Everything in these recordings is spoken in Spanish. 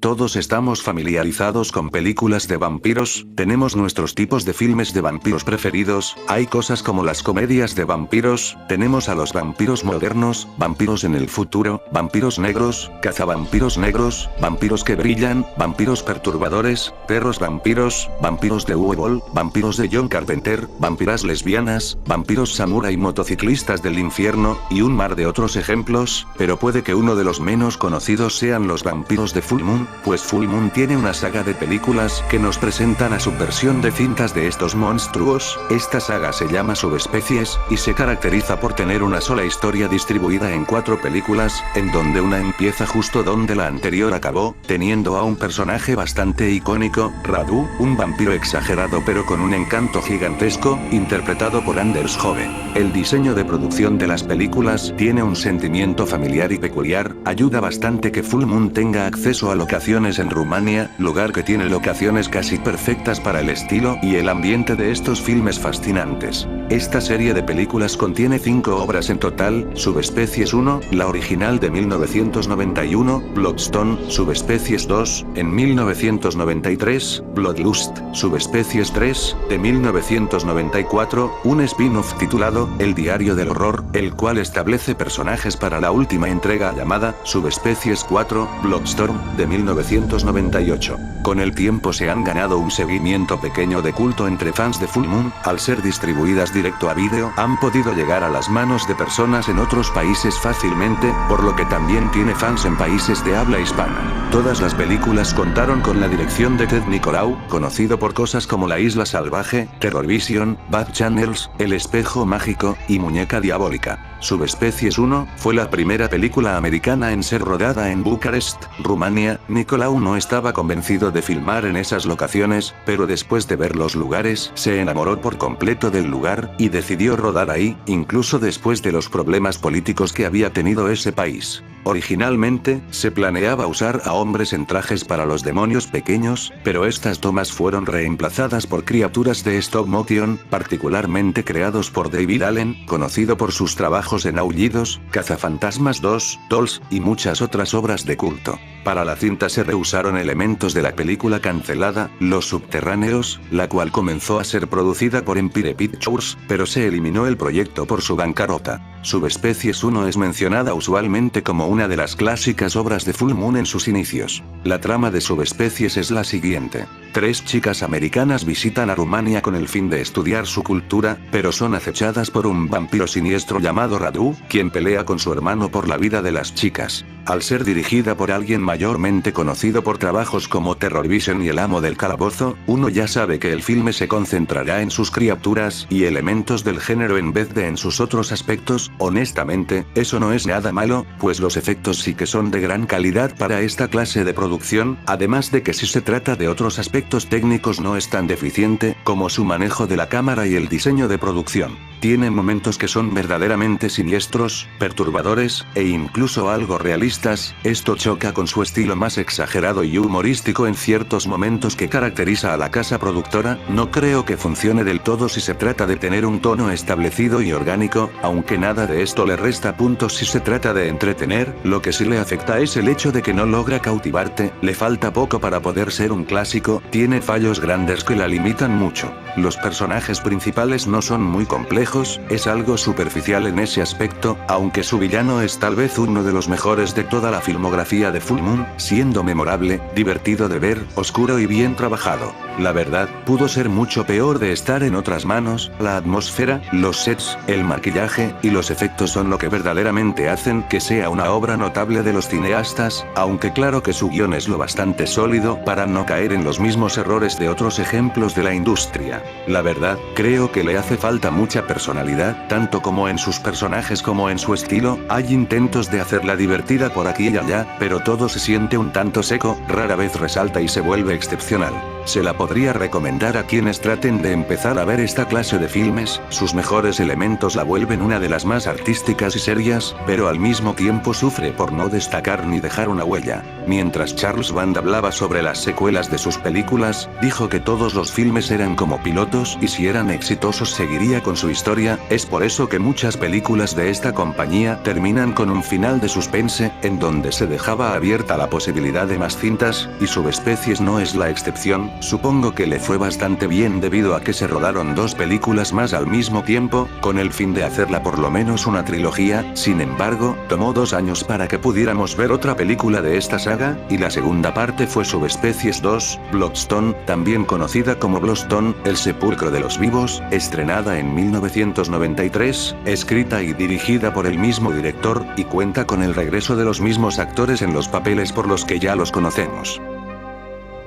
Todos estamos familiarizados con películas de vampiros, tenemos nuestros tipos de filmes de vampiros preferidos, hay cosas como las comedias de vampiros, tenemos a los vampiros modernos, vampiros en el futuro, vampiros negros, cazavampiros negros, vampiros que brillan, vampiros perturbadores, perros vampiros, vampiros de Uwe Boll, vampiros de John Carpenter, vampiras lesbianas, vampiros samurái motociclistas del infierno, y un mar de otros ejemplos, pero puede que uno de los menos conocidos sean los vampiros de Full Moon, pues Full Moon tiene una saga de películas que nos presentan a su versión de cintas de estos monstruos. Esta saga se llama Subespecies, y se caracteriza por tener una sola historia distribuida en 4 películas, en donde una empieza justo donde la anterior acabó, teniendo a un personaje bastante icónico, Radu, un vampiro exagerado pero con un encanto gigantesco, interpretado por Anders Hove. El diseño de producción de las películas tiene un sentimiento familiar y peculiar, ayuda bastante que Full Moon tenga acceso a locaciones en Rumania, lugar que tiene locaciones casi perfectas para el estilo y el ambiente de estos filmes fascinantes. Esta serie de películas contiene 5 obras en total: Subespecies 1, la original de 1991, Bloodstone, Subespecies 2, en 1993, Bloodlust, Subespecies 3, de 1994, un spin-off titulado El Diario del Horror, el cual establece personajes para la última entrega llamada Subespecies 4, Bloodstorm, de 1998. Con el tiempo se han ganado un seguimiento pequeño de culto entre fans de Full Moon, al ser distribuidas directo a vídeo, han podido llegar a las manos de personas en otros países fácilmente, por lo que también tiene fans en países de habla hispana. Todas las películas contaron con la dirección de Ted Nicolau, conocido por cosas como La Isla Salvaje, Terror Vision, Bad Channels, El Espejo Mágico, y Muñeca Diabólica. Subespecies 1, fue la primera película americana en ser rodada en Bucarest, Rumania. Nicolau no estaba convencido de filmar en esas locaciones, pero después de ver los lugares, se enamoró por completo del lugar, y decidió rodar ahí, incluso después de los problemas políticos que había tenido ese país. Originalmente, se planeaba usar a hombres en trajes para los demonios pequeños, pero estas tomas fueron reemplazadas por criaturas de stop motion, particularmente creados por David Allen, conocido por sus trabajos en Aullidos, Cazafantasmas 2, Dolls, y muchas otras obras de culto. Para la cinta se reusaron elementos de la película cancelada, Los Subterráneos, la cual comenzó a ser producida por Empire Pictures, pero se eliminó el proyecto por su bancarrota. Subespecies 1 es mencionada usualmente como una de las clásicas obras de Full Moon en sus inicios. La trama de Subespecies es la siguiente. 3 chicas americanas visitan a Rumania con el fin de estudiar su cultura, pero son acechadas por un vampiro siniestro llamado Radu, quien pelea con su hermano por la vida de las chicas. Al ser dirigida por alguien mayormente conocido por trabajos como Terror Vision y El Amo del Calabozo, uno ya sabe que el filme se concentrará en sus criaturas y elementos del género en vez de en sus otros aspectos. Honestamente, eso no es nada malo, pues los efectos sí que son de gran calidad para esta clase de producción, además de que si se trata de otros aspectos técnicos no es tan deficiente, como su manejo de la cámara y el diseño de producción. Tiene momentos que son verdaderamente siniestros, perturbadores, e incluso algo realistas. Esto choca con su estilo más exagerado y humorístico en ciertos momentos que caracteriza a la casa productora. No creo que funcione del todo si se trata de tener un tono establecido y orgánico, aunque nada de esto le resta puntos si se trata de entretener. Lo que sí le afecta es el hecho de que no logra cautivarte, le falta poco para poder ser un clásico, tiene fallos grandes que la limitan mucho. Los personajes principales no son muy complejos, es algo superficial en ese aspecto, aunque su villano es tal vez uno de los mejores de toda la filmografía de Full Moon, siendo memorable, divertido de ver, oscuro y bien trabajado. La verdad, pudo ser mucho peor de estar en otras manos. La atmósfera, los sets, el maquillaje y los efectos son lo que verdaderamente hacen que sea una obra notable de los cineastas, aunque claro que su guión es lo bastante sólido para no caer en los mismos errores de otros ejemplos de la industria. La verdad, creo que le hace falta mucha personalidad, tanto como en sus personajes como en su estilo. Hay intentos de hacerla divertida por aquí y allá, pero todo se siente un tanto seco, rara vez resalta y se vuelve excepcional. Se la podría recomendar a quienes traten de empezar a ver esta clase de filmes. Sus mejores elementos la vuelven una de las más artísticas y serias, pero al mismo tiempo sufre por no destacar ni dejar una huella. Mientras Charles Band hablaba sobre las secuelas de sus películas, dijo que todos los filmes eran como pilotos y si eran exitosos seguiría con su historia, es por eso que muchas películas de esta compañía terminan con un final de suspense, en donde se dejaba abierta la posibilidad de más cintas, y Subespecies no es la excepción. Supongo que le fue bastante bien debido a que se rodaron 2 películas más al mismo tiempo, con el fin de hacerla por lo menos una trilogía. Sin embargo, tomó 2 años para que pudiéramos ver otra película de esta saga, y la segunda parte fue Subespecies 2, Bloodstone, también conocida como Bloodstone, El sepulcro de los vivos, estrenada en 1993, escrita y dirigida por el mismo director, y cuenta con el regreso de los mismos actores en los papeles por los que ya los conocemos.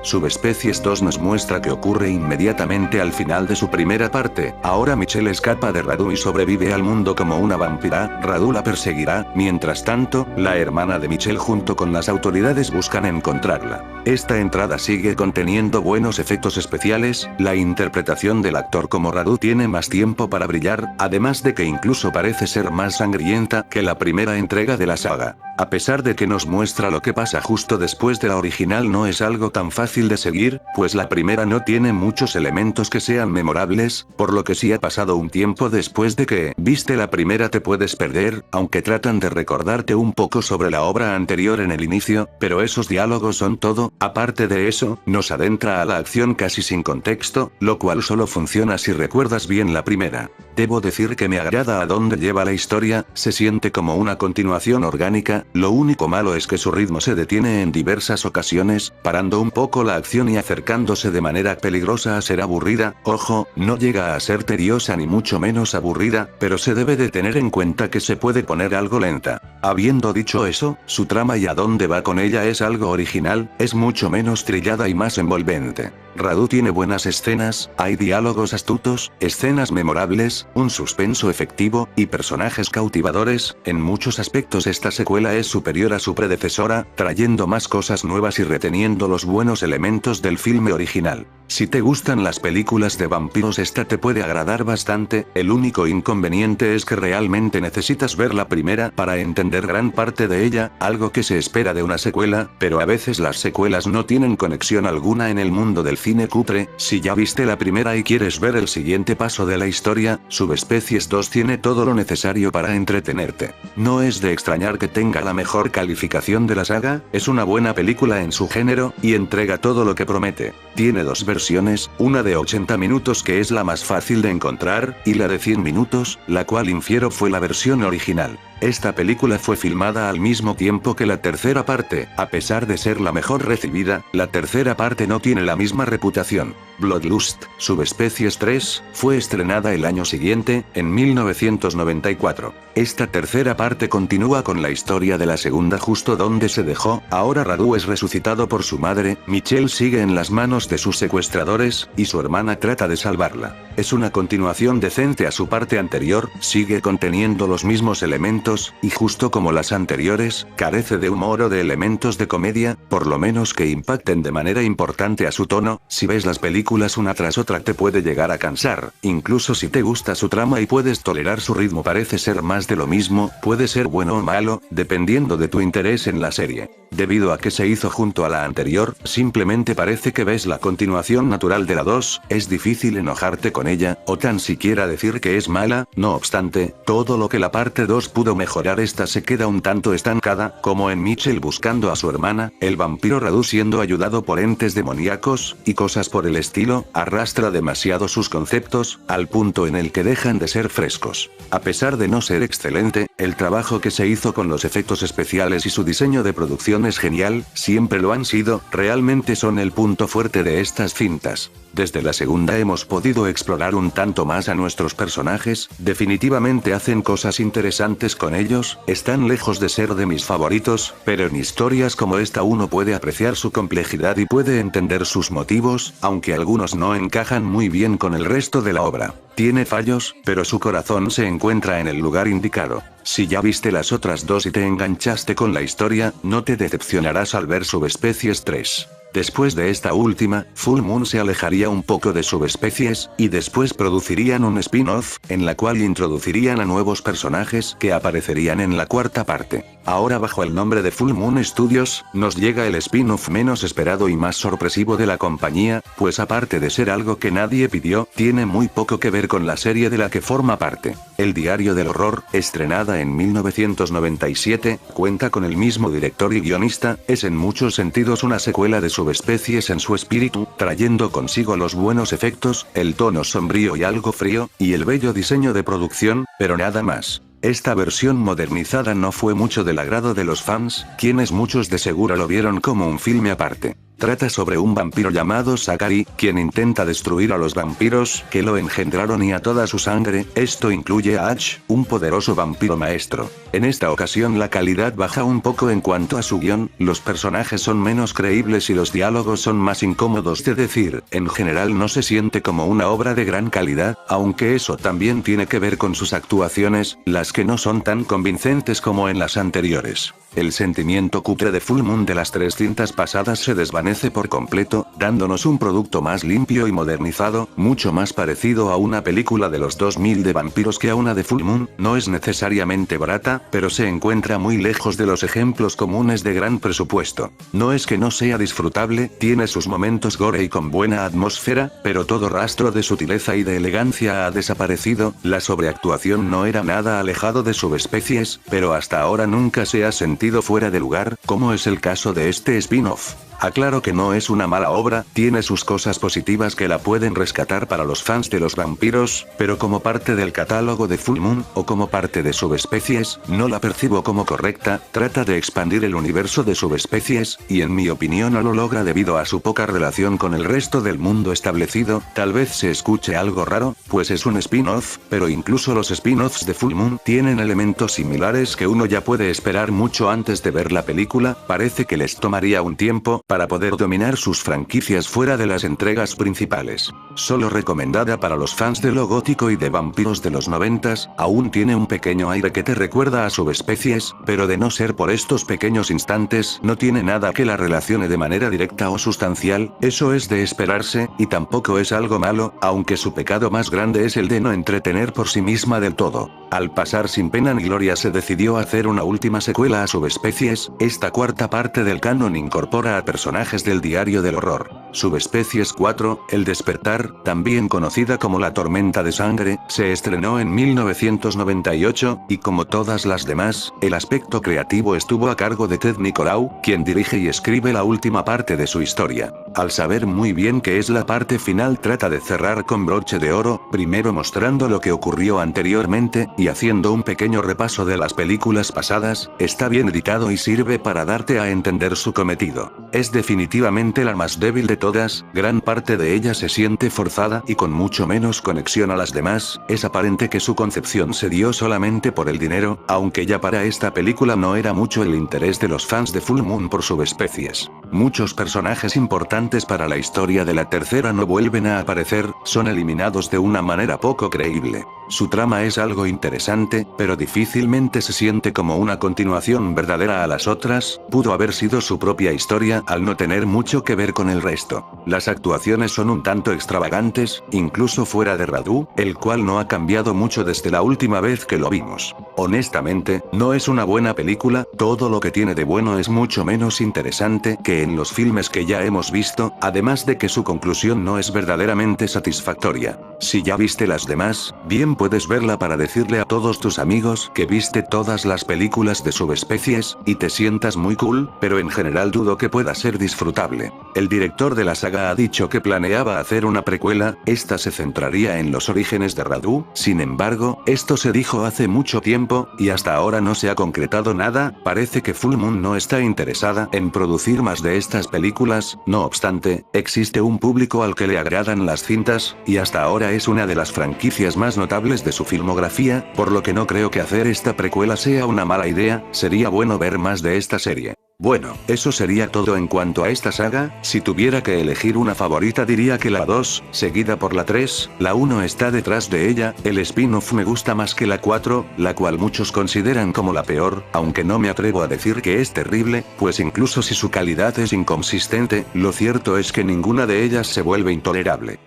Subespecies 2 nos muestra que ocurre inmediatamente al final de su primera parte. Ahora Michelle escapa de Radu y sobrevive al mundo como una vampira. Radu la perseguirá. Mientras tanto, la hermana de Michelle junto con las autoridades buscan encontrarla. Esta entrada sigue conteniendo buenos efectos especiales. La interpretación del actor como Radu tiene más tiempo para brillar, además de que incluso parece ser más sangrienta que la primera entrega de la saga. A pesar de que nos muestra lo que pasa justo después de la original, no es algo tan fácil de seguir, pues la primera no tiene muchos elementos que sean memorables, por lo que si ha pasado un tiempo después de que viste la primera te puedes perder, aunque tratan de recordarte un poco sobre la obra anterior en el inicio, pero esos diálogos son todo. Aparte de eso, nos adentra a la acción casi sin contexto, lo cual solo funciona si recuerdas bien la primera. Debo decir que me agrada a dónde lleva la historia, se siente como una continuación orgánica. Lo único malo es que su ritmo se detiene en diversas ocasiones, parando un poco la acción y acercándose de manera peligrosa a ser aburrida. Ojo, no llega a ser tediosa ni mucho menos aburrida, pero se debe de tener en cuenta que se puede poner algo lenta. Habiendo dicho eso, su trama y a dónde va con ella es algo original, es mucho menos trillada y más envolvente. Radu tiene buenas escenas, hay diálogos astutos, escenas memorables, un suspenso efectivo, y personajes cautivadores. En muchos aspectos esta secuela es superior a su predecesora, trayendo más cosas nuevas y reteniendo los buenos elementos del filme original. Si te gustan las películas de vampiros esta te puede agradar bastante, el único inconveniente es que realmente necesitas ver la primera para entender gran parte de ella, algo que se espera de una secuela, pero a veces las secuelas no tienen conexión alguna en el mundo del cine cutre. Si ya viste la primera y quieres ver el siguiente paso de la historia, Subespecies 2 tiene todo lo necesario para entretenerte. No es de extrañar que tenga la mejor calificación de la saga, es una buena película en su género, y entrega todo lo que promete. Tiene 2 versiones, una de 80 minutos que es la más fácil de encontrar, y la de 100 minutos, la cual infiero fue la versión original. Esta película fue filmada al mismo tiempo que la tercera parte. A pesar de ser la mejor recibida, la tercera parte no tiene la misma reputación. Bloodlust, Subespecies 3, fue estrenada el año siguiente, en 1994. Esta tercera parte continúa con la historia de la segunda justo donde se dejó. Ahora Radu es resucitado por su madre, Michelle sigue en las manos de sus secuestradores, y su hermana trata de salvarla. Es una continuación decente a su parte anterior, sigue conteniendo los mismos elementos, y justo como las anteriores, carece de humor o de elementos de comedia, por lo menos que impacten de manera importante a su tono. Si ves las películas una tras otra te puede llegar a cansar, incluso si te gusta su trama y puedes tolerar su ritmo parece ser más de lo mismo, puede ser bueno o malo, dependiendo de tu interés en la serie. Debido a que se hizo junto a la anterior, simplemente parece que ves la continuación natural de la 2, es difícil enojarte con ella, o tan siquiera decir que es mala. No obstante, todo lo que la parte 2 pudo mejorar esta se queda un tanto estancada, como en Michelle buscando a su hermana, el vampiro Radu siendo ayudado por entes demoníacos, y cosas por el estilo, arrastra demasiado sus conceptos, al punto en el que dejan de ser frescos. A pesar de no ser excelente, el trabajo que se hizo con los efectos especiales y su diseño de producción es genial, siempre lo han sido, realmente son el punto fuerte de estas cintas. Desde la segunda hemos podido explorar un tanto más a nuestros personajes, definitivamente hacen cosas interesantes con ellos, están lejos de ser de mis favoritos, pero en historias como esta uno puede apreciar su complejidad y puede entender sus motivos, aunque algunos no encajan muy bien con el resto de la obra. Tiene fallos, pero su corazón se encuentra en el lugar indicado. Si ya viste las otras 2 y te enganchaste con la historia, no te decepcionarás al ver Subespecies 3. Después de esta última, Full Moon se alejaría un poco de subespecies, y después producirían un spin-off, en la cual introducirían a nuevos personajes que aparecerían en la cuarta parte. Ahora bajo el nombre de Full Moon Studios, nos llega el spin-off menos esperado y más sorpresivo de la compañía, pues aparte de ser algo que nadie pidió, tiene muy poco que ver con la serie de la que forma parte. El Diario del Horror, estrenada en 1997, cuenta con el mismo director y guionista, es en muchos sentidos una secuela de Subespecies en su espíritu, trayendo consigo los buenos efectos, el tono sombrío y algo frío, y el bello diseño de producción, pero nada más. Esta versión modernizada no fue mucho del agrado de los fans, quienes muchos de seguro lo vieron como un filme aparte. Trata sobre un vampiro llamado Zachary, quien intenta destruir a los vampiros que lo engendraron y a toda su sangre. Esto incluye a Ash, un poderoso vampiro maestro. En esta ocasión la calidad baja un poco en cuanto a su guión, los personajes son menos creíbles y los diálogos son más incómodos de decir. En general no se siente como una obra de gran calidad, aunque eso también tiene que ver con sus actuaciones, las que no son tan convincentes como en las anteriores. El sentimiento cutre de Full Moon de las 3 cintas pasadas se desvanece por completo, dándonos un producto más limpio y modernizado, mucho más parecido a una película de los 2000 de vampiros que a una de Full Moon. No es necesariamente barata, pero se encuentra muy lejos de los ejemplos comunes de gran presupuesto. No es que no sea disfrutable, tiene sus momentos gore y con buena atmósfera, pero todo rastro de sutileza y de elegancia ha desaparecido. La sobreactuación no era nada alejado de Subespecies, pero hasta ahora nunca se ha sentido fuera de lugar, como es el caso de este spin-off. Aclaro que no es una mala obra, tiene sus cosas positivas que la pueden rescatar para los fans de los vampiros, pero como parte del catálogo de Full Moon, o como parte de Subespecies, no la percibo como correcta. Trata de expandir el universo de Subespecies, y en mi opinión no lo logra debido a su poca relación con el resto del mundo establecido. Tal vez se escuche algo raro, pues es un spin-off, pero incluso los spin-offs de Full Moon tienen elementos similares que uno ya puede esperar mucho antes de ver la película. Parece que les tomaría un tiempo para poder dominar sus franquicias fuera de las entregas principales. Solo recomendada para los fans de lo gótico y de vampiros de los 90s, aún tiene un pequeño aire que te recuerda a Subespecies, pero de no ser por estos pequeños instantes, no tiene nada que la relacione de manera directa o sustancial. Eso es de esperarse, y tampoco es algo malo, aunque su pecado más grande es el de no entretener por sí misma del todo. Al pasar sin pena ni gloria se decidió hacer una última secuela a Subespecies. Esta cuarta parte del canon incorpora a personajes del Diario del Horror. Subespecies 4, El Despertar, también conocida como La Tormenta de Sangre, se estrenó en 1998, y como todas las demás, el aspecto creativo estuvo a cargo de Ted Nicolau, quien dirige y escribe la última parte de su historia. Al saber muy bien que es la parte final, trata de cerrar con broche de oro, primero mostrando lo que ocurrió anteriormente, y haciendo un pequeño repaso de las películas pasadas. Está bien editado y sirve para darte a entender su cometido. Es definitivamente la más débil de todas, gran parte de ella se siente forzada y con mucho menos conexión a las demás. Es aparente que su concepción se dio solamente por el dinero, aunque ya para esta película no era mucho el interés de los fans de Full Moon por Subespecies. Muchos personajes importantes para la historia de la tercera no vuelven a aparecer, son eliminados de una manera poco creíble. Su trama es algo interesante, pero difícilmente se siente como una continuación verdadera a las otras. Pudo haber sido su propia historia, al no tener mucho que ver con el resto. Las actuaciones son un tanto extravagantes, incluso fuera de Radu, el cual no ha cambiado mucho desde la última vez que lo vimos. Honestamente, no es una buena película, todo lo que tiene de bueno es mucho menos interesante que en los filmes que ya hemos visto, además de que su conclusión no es verdaderamente satisfactoria. Si ya viste las demás, bien puedes verla para decirle a todos tus amigos que viste todas las películas de Subespecies, y te sientas muy cool, pero en general dudo que pueda ser disfrutable. El director de la saga ha dicho que planeaba hacer una precuela, esta se centraría en los orígenes de Radu. Sin embargo, esto se dijo hace mucho tiempo, y hasta ahora no se ha concretado nada. Parece que Full Moon no está interesada en producir más de estas películas. No obstante, existe un público al que le agradan las cintas, y hasta ahora es una de las franquicias más notables de su filmografía, por lo que no creo que hacer esta precuela sea una mala idea. Sería bueno ver más de esta serie. Bueno, eso sería todo en cuanto a esta saga. Si tuviera que elegir una favorita diría que la 2, seguida por la 3, la 1 está detrás de ella. El spin-off me gusta más que la 4, la cual muchos consideran como la peor, aunque no me atrevo a decir que es terrible, pues incluso si su calidad es inconsistente, lo cierto es que ninguna de ellas se vuelve intolerable.